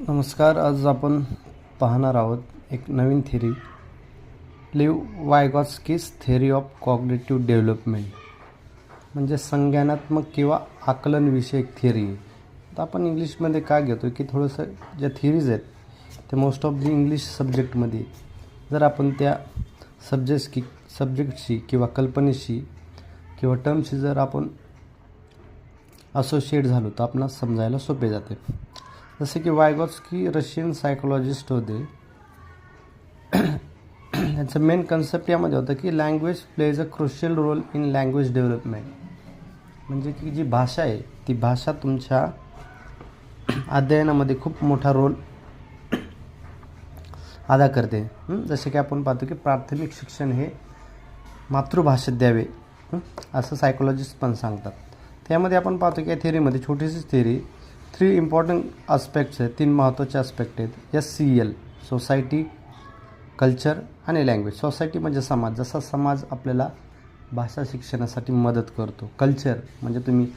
नमस्कार. आज आपण पाहणार आहोत एक नवीन theory, Lev Vygotsky's theory of cognitive development. म्हणजे संज्ञानात्मक किंवा आकलनविषयक थिअरी. आता आपण इंग्लिशमध्ये काय घेतो की थोडंसं ज्या थिअरीज आहेत ते मोस्ट ऑफ द इंग्लिश सब्जेक्टमध्ये, जर आपण त्या सब्जेक्टशी किंवा कल्पनेशी किंवा टर्मशी जर आपण असोशिएट झालो तर आपणाला समजायला सोपे जाते. जसे की वायगॉट्स्की रशियन सायकोलॉजिस्ट होते. यांचं मेन कन्सेप्ट यामध्ये होतं की language plays a crucial role in language development. म्हणजे की जी भाषा आहे ती भाषा तुमच्या अध्ययनामध्ये खूप मोठा रोल अदा करते. जसे की आपण पाहतो की प्राथमिक शिक्षण हे मातृभाषेत द्यावे असं सायकोलॉजिस्ट पण सांगतात. त्यामध्ये आपण पाहतो की या थिअरीमध्ये छोटीशीच थिअरी 3 इम्पॉर्टंट आस्पेक्ट्स आहेत. 3 महत्त्वाचे आस्पेक्ट आहेत. SCL सोसायटी, कल्चर आणि लँग्वेज. सोसायटी म्हणजे समाज, जसा समाज आपल्याला भाषा शिक्षणासाठी मदत करतो. कल्चर म्हणजे तुम्ही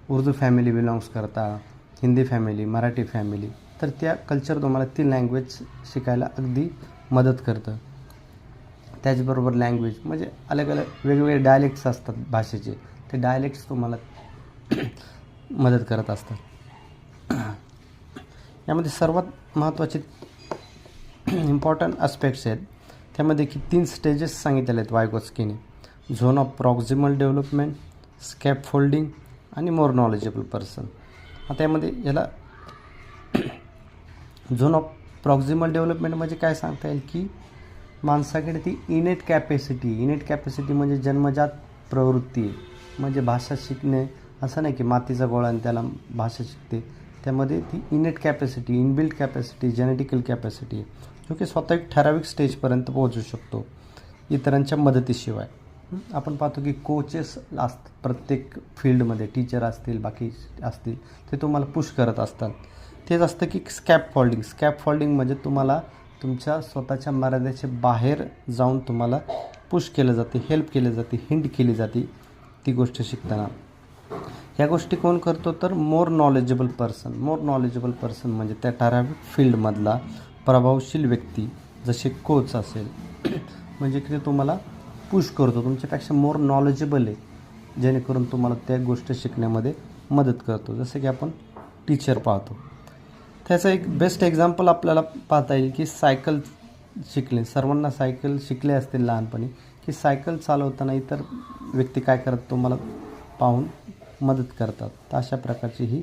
उर्दू फॅमिली बिलॉंग्स करता, हिंदी फॅमिली, मराठी फॅमिली, तर त्या कल्चर तुम्हाला ती लँग्वेज शिकायला अगदी मदत करतं. त्याचबरोबर लँग्वेज म्हणजे अलग वेगवेगळे डायलेक्ट्स असतात भाषेचे, ते डायलेक्ट्स तुम्हाला मदत करत असतात. यामध्ये सर्वात महत्त्वाचे इम्पॉर्टंट आस्पेक्ट्स आहेत. त्यामध्ये की 3 स्टेजेस सांगितलेले आहेत वायगॉट्स्कीने. झोन ऑफ प्रॉक्झिमल डेव्हलपमेंट, स्कॅपफोल्डिंग आणि मोर नॉलेजेबल पर्सन. आता यामध्ये याला झोन ऑफ प्रॉक्झिमल डेव्हलपमेंट म्हणजे काय सांगता येईल की माणसाकडे ती इनेट कॅपॅसिटी म्हणजे जन्मजात प्रवृत्ती आहे. म्हणजे भाषा शिकणे असं नाही की मातीचा गोळा आणि त्याला भाषा शिकते. त्यामध्ये ती इनेट capacity, inbuilt capacity, genetical capacity आहे, जो की स्वतः एक ठराविक स्टेजपर्यंत पोहोचू शकतो इतरांच्या मदतीशिवाय. आपण पाहतो की कोचेस असतात प्रत्येक फील्डमध्ये, टीचर असतील, बाकी असतील, ते तुम्हाला पुश करत असतात. तेच असतं की स्कॅपफोल्डिंग म्हणजे तुम्हाला तुमच्या स्वतःच्या मर्यादेच्या बाहेर जाऊन तुम्हाला पुश केलं जाते, हेल्प केली जाते, हिंट केली जाते ती गोष्ट शिकताना. ह्या गोष्टी कोण करतो तर मोर नॉलेजेबल पर्सन म्हणजे त्या ठराविक फील्डमधला प्रभावशील व्यक्ती, जसे कोच असेल, म्हणजे की ते तुम्हाला पुश करतो, तुमच्यापेक्षा मोर नॉलेजेबल आहे, जेणेकरून तुम्हाला त्या गोष्ट शिकण्यामध्ये मदत करतो. जसे की आपण टीचर पाहतो. त्याचं एक बेस्ट एक्झाम्पल आपल्याला पाहता येईल की सायकल शिकले. सर्वांना सायकल शिकले असतील लहानपणी, की सायकल चालवताना इतर व्यक्ती काय करतात तुम्हाला पाहून मदत करतात. तर अशा प्रकारची ही